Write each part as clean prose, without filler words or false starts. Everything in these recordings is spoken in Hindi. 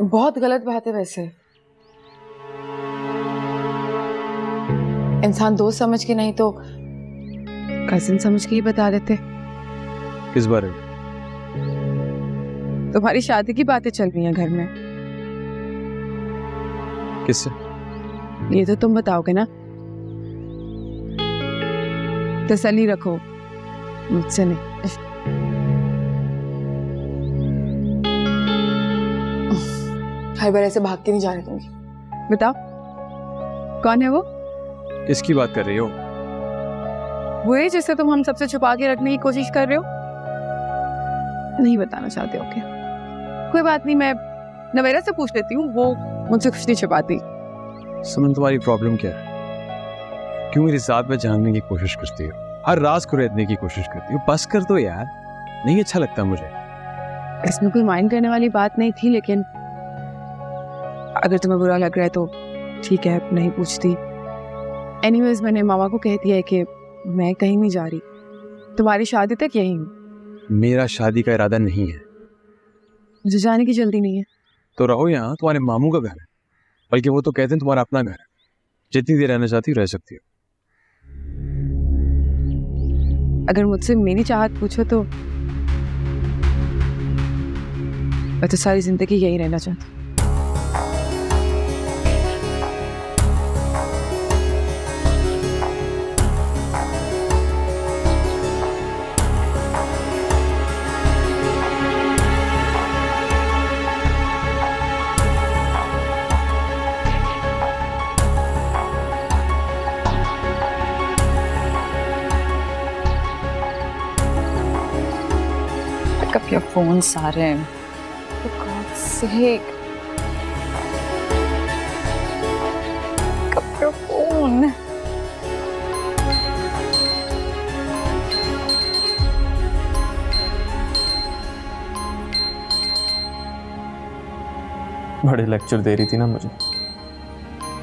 बहुत गलत बात है वैसे। इंसान दोस्त समझ के नहीं तो कजिन समझ के ही बता देते। किस बारे में? तुम्हारी शादी की बातें चल रही हैं घर में। किससे? ये तो तुम बताओगे ना। तसल्ली रखो, मुझसे नहीं। हर बार ऐसे भाग के नहीं जा रहे तुम। बताओ कौन है वो? किसकी बात कर रही हो? वो है जिससे तुम हम सबसे छुपा के रखने की कोशिश कर रहे हो। नहीं बताना चाहते हो क्या? कोई बात नहीं, मैं नवेरा से पूछ लेती हूँ, वो मुझसे कुछ नहीं छुपाती। सुमन, तुम्हारी प्रॉब्लम क्या है? क्यों मेरी साथ में जानने की कोशिश करती हो? हर राज को रेतने की कोशिश करती हो। बस कर दो यार, नहीं अच्छा लगता मुझे। इसमें कोई माइंड करने वाली बात नहीं थी, लेकिन अगर तुम्हें बुरा लग रहा है तो ठीक है, नहीं पूछती। एनीवेज मैंने मामा को कह दिया है कि मैं कहीं नहीं जा रही, तुम्हारी शादी तक यहीं हूँ। मेरा शादी का इरादा नहीं है। मुझे जाने की जल्दी नहीं है। तो रहो यहाँ, तुम्हारे मामू का घर है, बल्कि वो तो कहते हैं तुम्हारा अपना घर है। जितनी देर रहना चाहती हो रह सकती हो। अगर मुझसे मेरी चाहत पूछो तो मैं तो सारी जिंदगी यही रहना चाहती हूँ। Pick up your phone, Sarim. For God's sake. Pick up your phone. बड़े लेक्चर दे रही थी ना मुझे,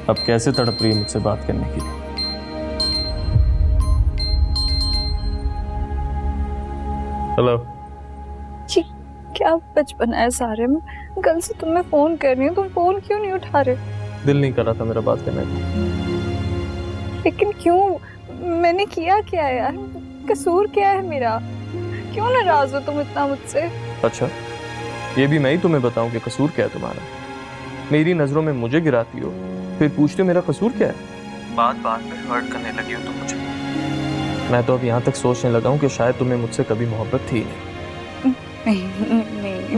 अब कैसे तड़प रही है मुझसे बात करने के लिए। हेलो। क्या बचपन है सारे में? कल से तुम्हें फोन कर रही हूँ, तुम फोन क्यों नहीं उठा रहे? दिल नहीं कर रहा था मेरा बात करने का। लेकिन क्यों? मैंने किया क्या यार? कसूर क्या है मेरा? क्यों नाराज हो तुम इतना मुझसे? अच्छा, ये भी मैं ही तुम्हें बताऊं कि कसूर क्या है तुम्हारा? मेरी नजरों में मुझे गिराती हो, फिर पूछते हो मेरा कसूर क्या है? बात बात पे हर्ट करने लगी हो तुम मुझे। मैं तो अब यहाँ तक सोचने लगा हूँ कि शायद तुम्हें मुझसे कभी मोहब्बत थी नहीं,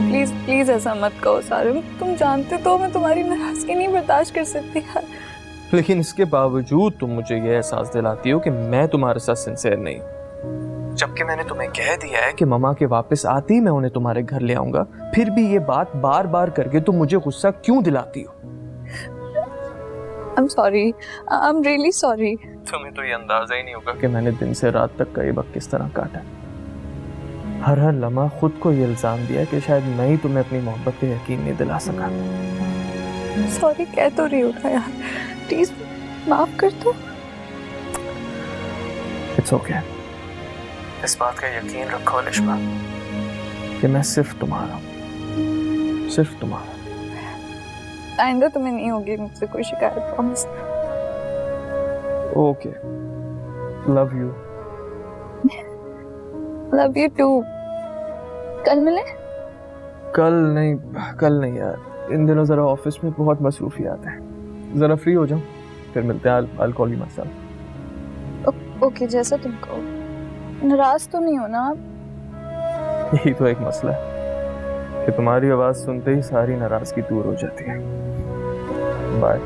प्लीज प्लीज ऐसा मत कहो सारे। तुम जानते तो मैं तुम्हारी नाराजगी नहीं बर्दाश्त कर सकती यार। लेकिन इसके बावजूद तुम मुझे यह एहसास दिलाती हो कि मैं तुम्हारे साथ सिंसियर नहीं, जबकि मैंने तुम्हें कह दिया है कि ममा के वापस आते ही मैं उन्हें तुम्हारे घर ले आऊंगा। फिर भी ये बात बार बार करके तुम मुझे गुस्सा क्यों दिलाती हो? I'm sorry, I'm really sorry. तुम्हें तो ये अंदाजा ही नहीं होगा कि मैंने दिन से रात तक का ये वक्त किस तरह काटा। हर हर लम्हा खुद को ये इल्जाम दिया कि शायद मैं ही तुम्हें अपनी मोहब्बत पे यकीन नहीं दिला सका। सॉरी कह तो रही हूँ यार, प्लीज माफ कर दो। It's okay. इस बात का यकीन रखो लिशबा कि मैं सिर्फ तुम्हारा हूँ, सिर्फ तुम्हारा। आइंदा तुम्हें नहीं होगी मुझसे कोई शिकायत, promise. Okay, love you. Love you too. कल मिले? कल नहीं यार, इन दिनों जरा ऑफिस में बहुत मसरूफियात हैं। जरा फ्री हो जाओ फिर मिलते हैं। I'll call you myself. Okay, जैसा तुम कहो। नाराज तो नहीं हो ना आप? यही तो एक मसला है कि तुम्हारी आवाज सुनते ही सारी नाराजगी दूर हो जाती है। बाय।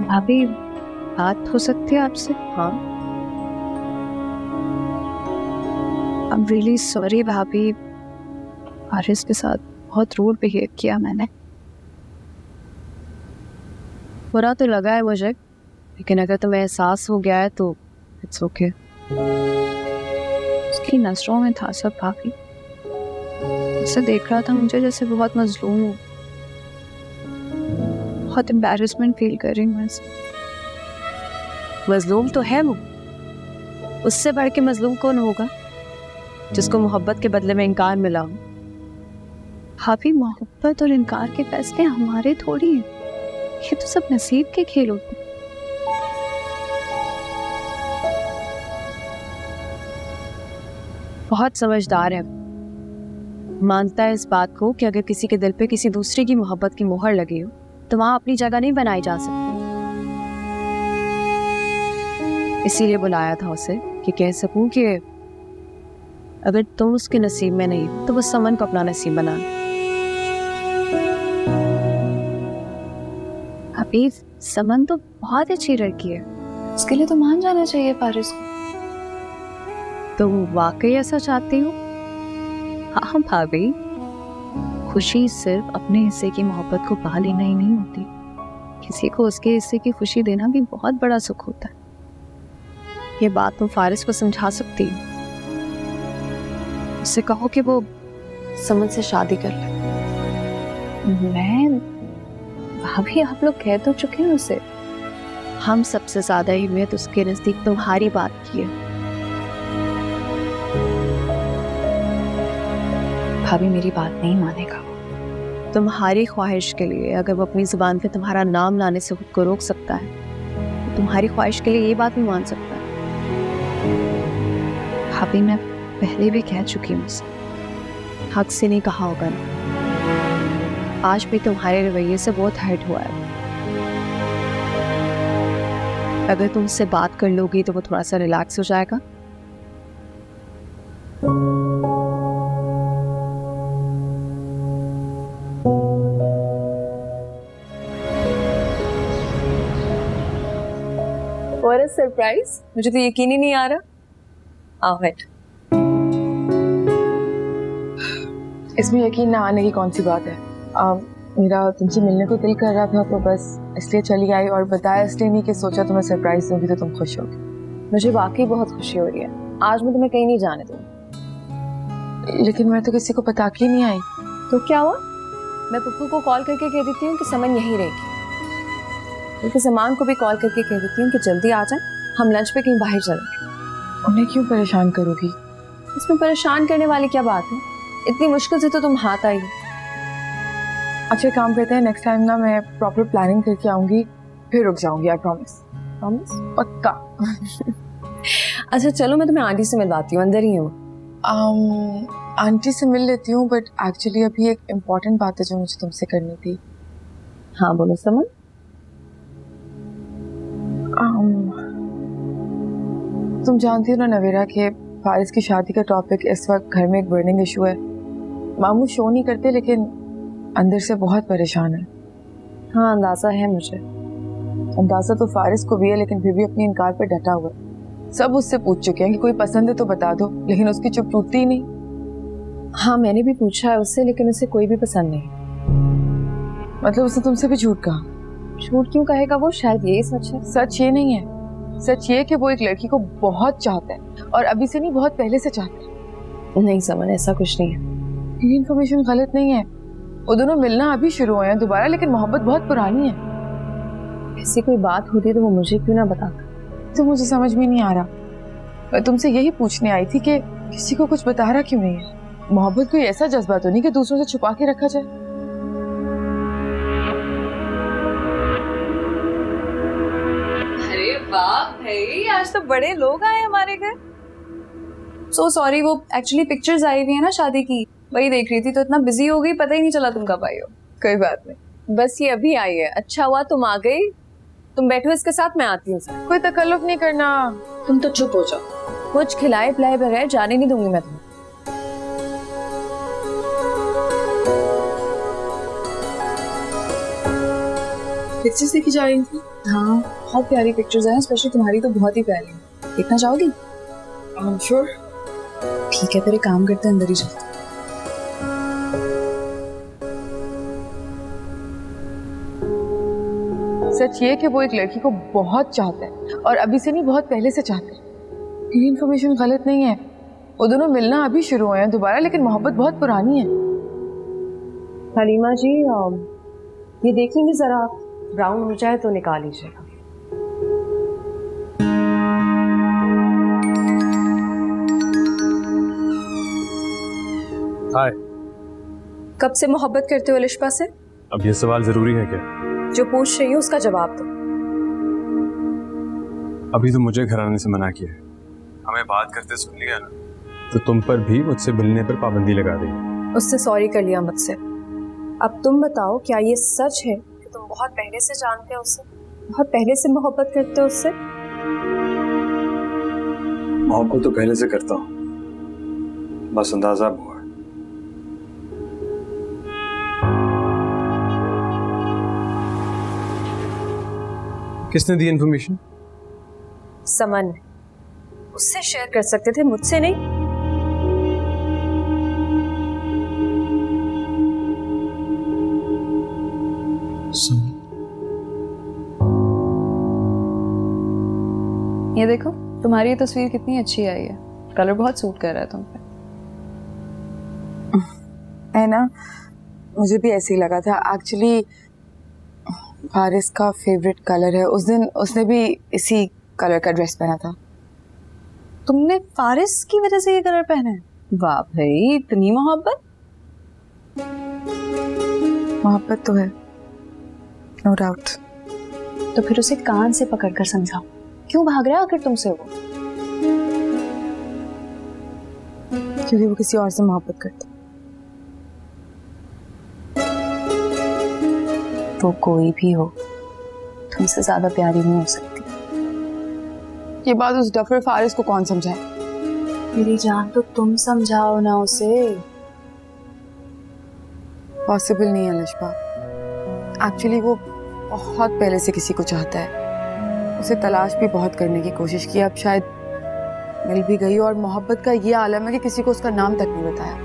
भाभी, बात हो सकती है आपसे? हाँ। I'm really sorry भाभी, हारिस के साथ बहुत रूड बिहेव किया मैंने। बुरा तो लगा है मुझे, लेकिन अगर तुम्हें एहसास हो गया है तो इट्स ओके। उसकी नजरों में था सब काफी, उसे देख रहा था मुझे जैसे बहुत मजलूम हूँ। बहुत एम्बैरेसमेंट फील कर रही हूँ मैं। मजलूम तो है वो, उससे बढ़ के मजलूम कौन होगा जिसको मोहब्बत के बदले में इनकार मिला हो। भाभी, मोहब्बत और इनकार के फैसले हमारे थोड़ी हैं, ये तो सब नसीब के खेल होते हैं। बहुत समझदार है, मानता है इस बात को कि अगर किसी के दिल पे किसी दूसरे की मोहब्बत की मोहर लगी हो तो वहां अपनी जगह नहीं बनाई जा सकती। इसीलिए बुलाया था उसे कि कह सकूं कि अगर तुम उसके नसीब में नहीं हो तो बस समन को अपना नसीब बना। अभी समन तो बहुत अच्छी लड़की है, उसके लिए तो मान जाना चाहिए फारिस को। तुम वाकई ऐसा चाहती हो? हाँ भाभी, खुशी सिर्फ अपने हिस्से की मोहब्बत को पा लेना ही नहीं होती, किसी को उसके हिस्से की खुशी देना भी बहुत बड़ा सुख होता है। ये बात तुम फारिस को समझा सकती हो, उससे कहो कि वो समन से शादी कर ले। मैं भाभी, आप लोग कह तो चुके हैं उसे। हम सबसे ज्यादा अहमियत उसके नजदीक तुम्हारी बात की है। भाभी मेरी बात नहीं मानेगा। तुम्हारी ख्वाहिश के लिए अगर वो अपनी जुबान पे तुम्हारा नाम लाने से खुद को रोक सकता है तो तुम्हारी ख्वाहिश के लिए ये बात भी मान सकता है। भाभी मैं पहले भी कह चुकी हूँ उसे। हक से नहीं कहा होगा ना, आज भी तुम्हारे रवैये से बहुत हर्ट हुआ है। अगर तुम उससे बात कर लोगी तो वो थोड़ा सा रिलैक्स हो जाएगा। What a surprise! मुझे तो यकीन ही नहीं आ रहा। आओ बैठ। इसमें यकीन ना आने की कौन सी बात है। मेरा तुमसे मिलने को दिल कर रहा था तो बस इसलिए चली आई, और बताया इसलिए नहीं कि सोचा तुम्हें सरप्राइज दूंगी तो तुम खुश होगी। मुझे वाकई बहुत खुशी हो रही है। आज मैं तुम्हें कहीं नहीं जाने दूंगी। लेकिन मैं तो किसी को बता के नहीं आई। तो क्या हुआ? मैं पप्पू को कॉल करके कह देती हूँ कि समन यहीं रहेगी, क्योंकि समान को भी कॉल करके कह देती हूँ कि जल्दी आ जाए, हम लंच पे कहीं बाहर चलेंगे। उन्हें क्यों परेशान करोगी? इसमें परेशान करने वाली क्या बात है? इतनी मुश्किल से तो तुम हाथ आई हो। अच्छा काम करते हैं, नेक्स्ट टाइम ना मैं प्रॉपर प्लानिंग करके आऊंगी, फिर रुक जाऊंगी। I promise. प्रॉमिस? पक्का। अच्छा चलो, मैं तुम्हें आंटी से मिलवाती हूँ, अंदर ही हूँ। आंटी से मिल लेती हूँ, बट एक्चुअली अभी एक इम्पोर्टेंट बात है जो मुझे तुमसे करनी थी। हाँ बोलो समन। तुम जानती हो ना नवेरा के फारिस की शादी का टॉपिक इस वक्त घर में एक बर्निंग इशू है। मामू शो नहीं करते लेकिन अंदर से बहुत परेशान है। हाँ अंदाजा है मुझे। अंदाजा तो फारिस को भी है, लेकिन फिर भी अपने इनकार पे डटा हुआ है। सब उससे पूछ चुके हैं कि कोई पसंद है तो बता दो, लेकिन उसकी चुप टूटती ही नहीं। हाँ मैंने भी पूछा है उससे, लेकिन उसे कोई भी पसंद नहीं। मतलब उसने तुमसे भी झूठ कहा? झूठ क्यों कहेगा वो, शायद यही सच है। सच ये नहीं है, सच ये कि वो एक लड़की को बहुत चाहता है, और अभी से नहीं बहुत पहले से चाहता है। नहीं समन, ऐसा कुछ नहीं है। ये इन्फॉर्मेशन गलत नहीं है। वो दोनों मिलना अभी शुरू हुए हैं दोबारा, लेकिन मोहब्बत बहुत पुरानी है। ऐसी कोई बात होती तो वो मुझे क्यों ना बताता। तो मुझे समझ में नहीं आ रहा। मैं तुमसे यही पूछने आई थी कि किसी को कुछ बता रहा क्यों नहीं है। मोहब्बत कोई ऐसा जज्बा तो नहीं कि दूसरों से छुपा के रखा जाए। अरे वाह भाई, आज तो बड़े लोग आए हमारे घर। सो सॉरी, वो एक्चुअली पिक्चर्स आई हुई है ना शादी की, वही देख रही थी तो इतना बिजी हो गई, पता ही नहीं चला तुम कब आई हो। कोई बात नहीं, बस ये अभी आई है। अच्छा हुआ तुम आ गई। तुम बैठो इसके साथ, मैं आती हूँ। कोई तकल्लुफ नहीं करना। तुम तो चुप हो जाओ। कुछ खिलाए पिलाए बगैर जाने नहीं दूंगी मैं तुम्हें। पिक्चर्स देखी जा रही थी? हाँ बहुत प्यारी पिक्चर्स हैं, स्पेशली तुम्हारी तो बहुत ही प्यारी है। देखना चाहोगी? श्योर। ठीक है फिर एक काम करते हैं, अंदर ही चलते हैं। सच ये कि वो एक लड़की को बहुत चाहता है और अभी से नहीं, बहुत पहले से चाहता है। ये इन्फॉर्मेशन गलत नहीं है। वो दोनों मिलना अभी शुरू हुए हैं दोबारा, लेकिन मोहब्बत बहुत पुरानी है। हलीमा जी ये देखेंगे जरा, ब्राउन हो जाए तो निकाल लीजिएगा। हाय। कब से मोहब्बत करते हो लिशपा से? अब ये सवाल जरूरी है क्या? जो पूछ रही हो उसका जवाब दो। अभी तो मुझे घर आने से मना किया है। हमें बात करते सुन लिया ना, तो तुम पर भी मुझसे मिलने पर पाबंदी लगा दी। उससे सॉरी कर लिया मुझसे। अब तुम बताओ, क्या ये सच है कि तुम बहुत पहले से जानते हो उसे, बहुत पहले से मोहब्बत करते हो उससे? मोहब्बत तो पहले से करता हूँ, बस अंदाजा हुआ। किसने दी इन्फॉर्मेशन? समन। उससे शेयर कर सकते थे, मुझसे नहीं। ये देखो, तुम्हारी ये तस्वीर कितनी अच्छी आई है। कलर बहुत सूट कर रहा है तुम पे। है ना, मुझे भी ऐसे ही लगा था। एक्चुअली फारिस का फेवरेट कलर है। उस दिन उसने भी इसी कलर का ड्रेस पहना था। तुमने फारिस की वजह से ये कलर पहना है? वाह भाई, इतनी मोहब्बत। मोहब्बत तो है, नो डाउट। तो फिर उसे कान से पकड़कर समझाओ, क्यों भाग रहा है आखिर तुमसे वो? क्योंकि वो किसी और से मोहब्बत करता। वो कोई भी हो, तुमसे ज्यादा प्यारी नहीं हो सकती। ये बात उस डफर फारिस को कौन समझाए? मेरी जान, तो तुम समझाओ ना उसे। पॉसिबल नहीं है लिशपा। एक्चुअली वो बहुत पहले से किसी को चाहता है। उसे तलाश भी बहुत करने की कोशिश की, अब शायद मिल भी गई। और मोहब्बत का ये आलम है कि किसी को उसका नाम तक नहीं बताया।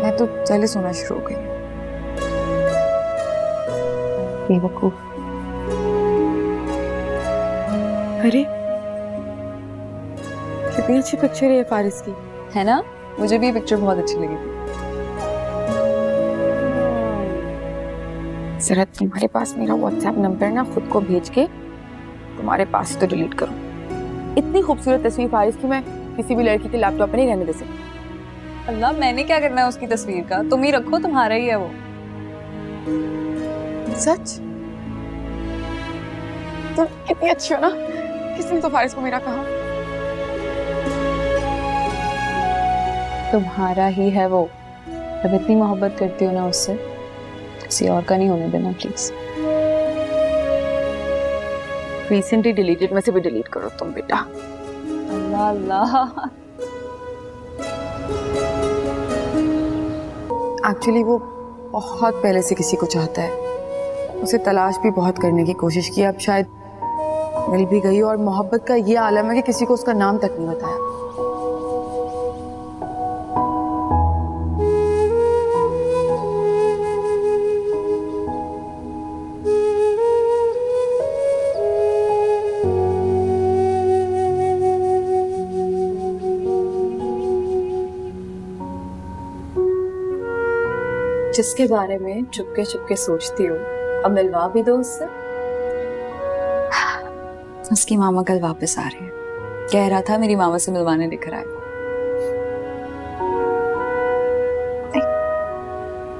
मैं तो पहले सोना शुरू हो गई। बेवकूफ। अरे कितनी अच्छी पिक्चर है ये फारिस की, है ना? मुझे भी पिक्चर बहुत अच्छी लगी थी। जरा तुम्हारे पास मेरा व्हाट्सएप नंबर ना खुद को भेज के तुम्हारे पास तो डिलीट करो। इतनी खूबसूरत तस्वीर फारिस की मैं किसी भी लड़की के लैपटॉप पे नहीं रहने दे सकती। अल्लाह, मैंने क्या करना है उसकी तस्वीर का? तुम ही रखो, तुम्हारा ही है वो। सच? तुम कितनी अच्छी हो ना, किसने तो फारिस को मेरा कहा। तुम्हारा ही है वो। जब इतनी मोहब्बत करती हो ना उससे, किसी और का नहीं होने देना प्लीज। रिसेंटली डिलीटेड में से भी डिलीट करो तुम बेटा। अल्लाह अल्लाह। एक्चुअली वो बहुत पहले से किसी को चाहता है। उसे तलाश भी बहुत करने की कोशिश की, अब शायद मिल भी गई। और मोहब्बत का ये आलम है कि किसी को उसका नाम तक नहीं बताया। जिसके बारे में चुपके चुपके सोचती हो, अब मिलवा भी दो उससे। उसकी मामा कल वापस आ रही है, कह रहा था मेरी मामा से मिलवाने लेकर आए।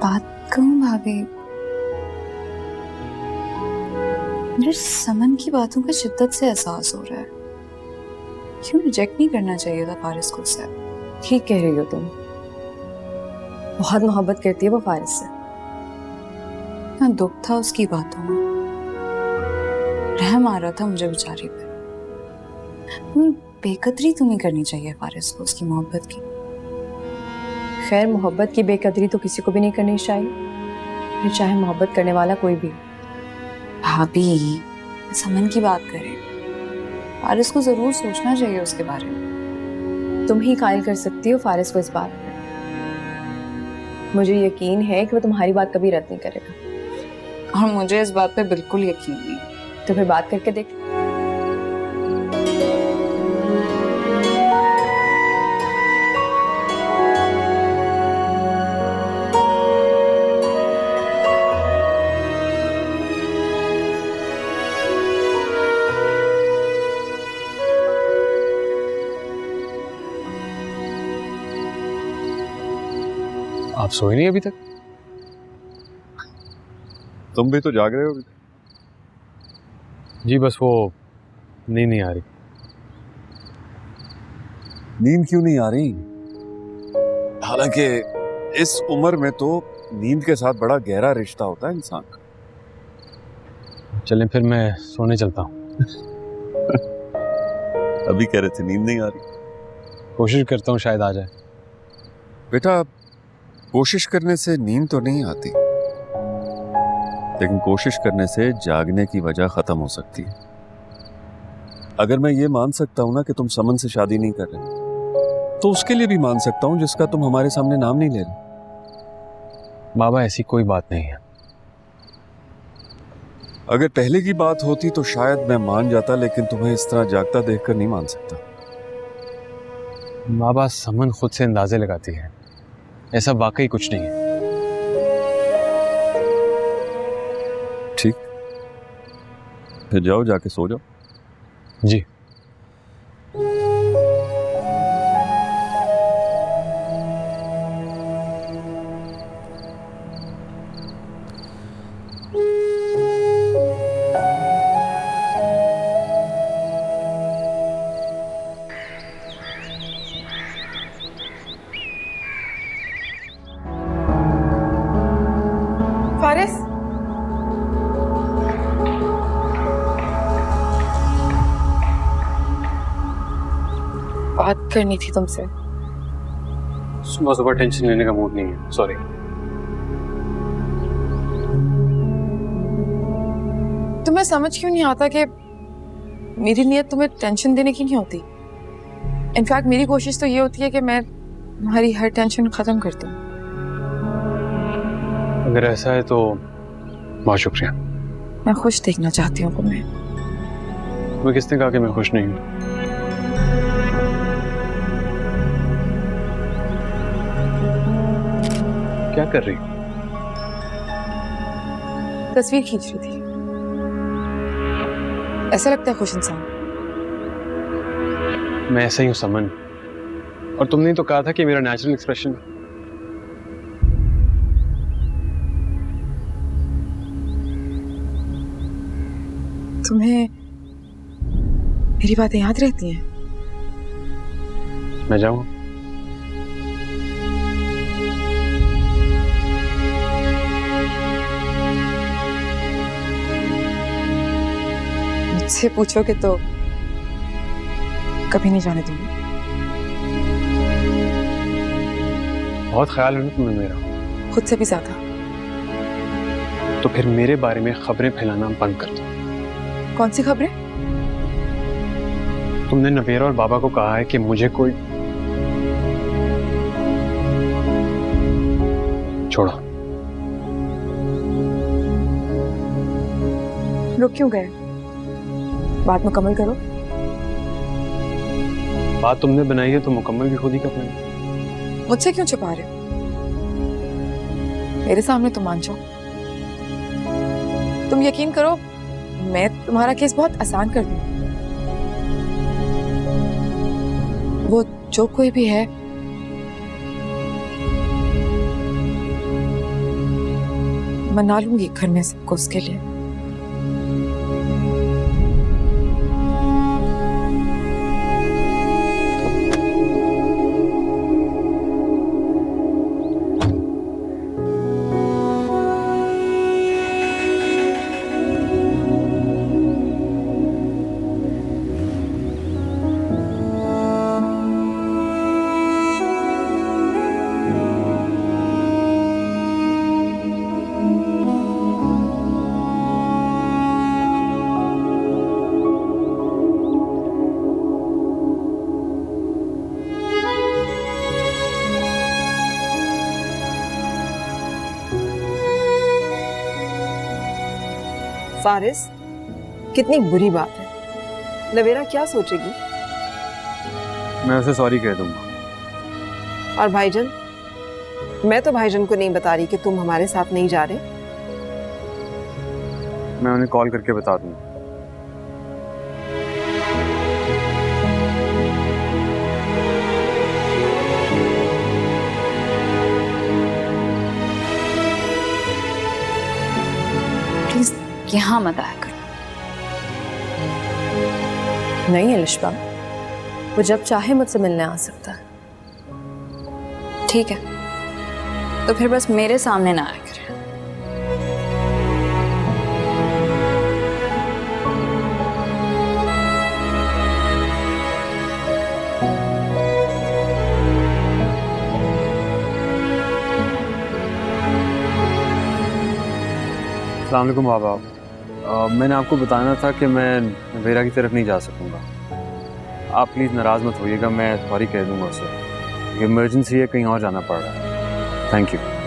बात कहूं भाभी, मुझे समन की बातों का शिद्दत से एहसास हो रहा है। क्यों रिजेक्ट नहीं करना चाहिए था फारिस को उससे? ठीक कह रही हो तुम, बहुत मोहब्बत करती है वो फारिस से। ना दुख था उसकी बातों में, रहम आ रहा था मुझे बेचारी पे। बेकदरी तो नहीं करनी चाहिए फारिस को उसकी मोहब्बत की। खैर, मोहब्बत की बेकदरी तो किसी को भी नहीं करनी चाहिए, फिर चाहे मोहब्बत करने वाला कोई भी। भाभी, समन की बात करें, फारिस को जरूर सोचना चाहिए उसके बारे में। तुम ही कायल कर सकती हो फारिस को इस बात पे। मुझे यकीन है कि वो तुम्हारी बात कभी रद्द नहीं करेगा। और मुझे इस बात पे बिल्कुल यकीन नहीं। तो फिर बात करके देख। आप सोए नहीं अभी तक? तुम भी तो जाग रहे हो अभी तक। जी बस वो नींद नहीं आ रही। नींद क्यों नहीं आ रही? हालांकि इस उम्र में तो नींद के साथ बड़ा गहरा रिश्ता होता है इंसान का। चलें फिर मैं सोने चलता हूँ। अभी कह रहे थे नींद नहीं आ रही। कोशिश करता हूँ शायद आ जाए। बेटा, कोशिश करने से नींद तो नहीं आती, लेकिन कोशिश करने से जागने की वजह खत्म हो सकती है। अगर मैं ये मान सकता हूं ना कि तुम समन से शादी नहीं कर रहे, तो उसके लिए भी मान सकता हूं जिसका तुम हमारे सामने नाम नहीं ले रहे। बाबा ऐसी कोई बात नहीं है। अगर पहले की बात होती तो शायद मैं मान जाता, लेकिन तुम्हें इस तरह जागता देखकर नहीं मान सकता। बाबा समन खुद से अंदाजे लगाती है, ऐसा वाकई कुछ नहीं है। ठीक, फिर जाओ, जाके सो जाओ। जी। फारिस, बात करनी थी तुमसे। सुबह सुबह टेंशन लेने का मूड नहीं है, सॉरी। तुम्हें समझ क्यों नहीं आता कि मेरी नीयत तुम्हें टेंशन देने की नहीं होती। इनफैक्ट मेरी कोशिश तो ये होती है कि मैं तुम्हारी हर टेंशन खत्म कर दूं। अगर ऐसा है तो बहुत शुक्रिया। मैं खुश देखना चाहती हूँ तुम्हें। मैं किसने कहा कि मैं खुश नहीं हूँ? क्या कर रही? तस्वीर खींच रही थी। ऐसा लगता है खुश इंसान। मैं ऐसा ही हूँ समन, और तुमने तो कहा था कि मेरा नेचुरल एक्सप्रेशन। तुम्हें मेरी बातें याद रहती हैं? मैं जाऊँ? मुझसे पूछोगे तो कभी नहीं जाने दूंगी। बहुत ख्याल है ना तुम्हें मेरा, खुद से भी ज्यादा। तो फिर मेरे बारे में खबरें फैलाना बंद कर दो। कौन सी खबरें? तुमने नवेरा और बाबा को कहा है कि मुझे कोई छोड़ो। रुक क्यों गए? बात मुकम्मल करो। बात तुमने बनाई है तो मुकम्मल भी खुद ही करना है। मुझसे क्यों छुपा रहे हो? मेरे सामने तो मान जाओ। तुम यकीन करो, मैं तुम्हारा केस बहुत आसान कर दूंगी। वो जो कोई भी है, मना लूंगी घर में सबको उसके लिए। फारिस, कितनी बुरी बात है। नवेरा क्या सोचेगी? मैं उसे सॉरी कह दूंगा। और भाईजान? मैं तो भाईजान को नहीं बता रही कि तुम हमारे साथ नहीं जा रहे। मैं उन्हें कॉल करके बता दूंगा। प्लीज यहाँ मत आया करो। नहीं अलिशबा, वो जब चाहे मुझसे मिलने आ सकता है। ठीक है, तो फिर बस मेरे सामने ना आया करे। अस्सलाम वालेकुम बाबा। मैंने आपको बताना था कि मैं नवेरा की तरफ नहीं जा सकूंगा। आप प्लीज़ नाराज़ मत होइएगा, मैं सॉरी कह दूंगा उसे। इमरजेंसी है, कहीं और जाना पड़ रहा है। Thank you.